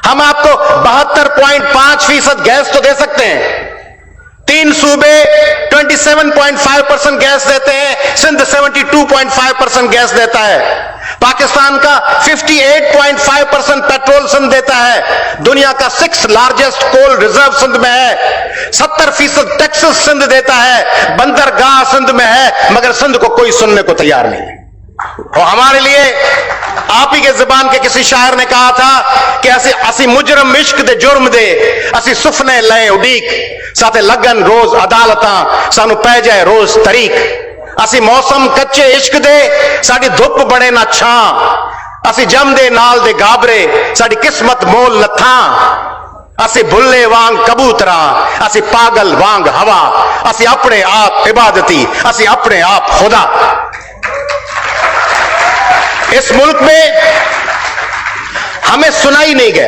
ہم آپ کو 72.5% گیس تو دے سکتے ہیں. 3 صوبے 27.5% گیس دیتے ہیں, سندھ 72.5% گیس دیتا ہے. پاکستان کا 58.5% پیٹرول سندھ دیتا ہے. دنیا کا 6 لارجسٹ کول ریزرو سندھ میں ہے. 70% ٹیکسس سندھ دیتا ہے. بندرگاہ سندھ میں ہے, مگر سندھ کو کوئی سننے کو تیار نہیں. اور ہمارے لیے آپ ہی کے زبان کے کسی شاعر نے کہا تھا کہ اسی مجرم عشق دے جرم دے اسی سفنے لئے اڈیک ساتھے لگن روز عدالتاں سانو پہ جائے روز طریق. اسی موسم کچے عشق دے ساڑی دھپ بڑے نہ چھاں. اسی جم دے نال دے گابرے ساڑی قسمت مول نہ تھاں. اسی بھلے وانگ کبوتراں اسی پاگل وانگ ہوا. اسی اپنے آپ عبادتی اسی اپنے آپ خدا. اس ملک میں ہمیں سنا ہی نہیں گیا.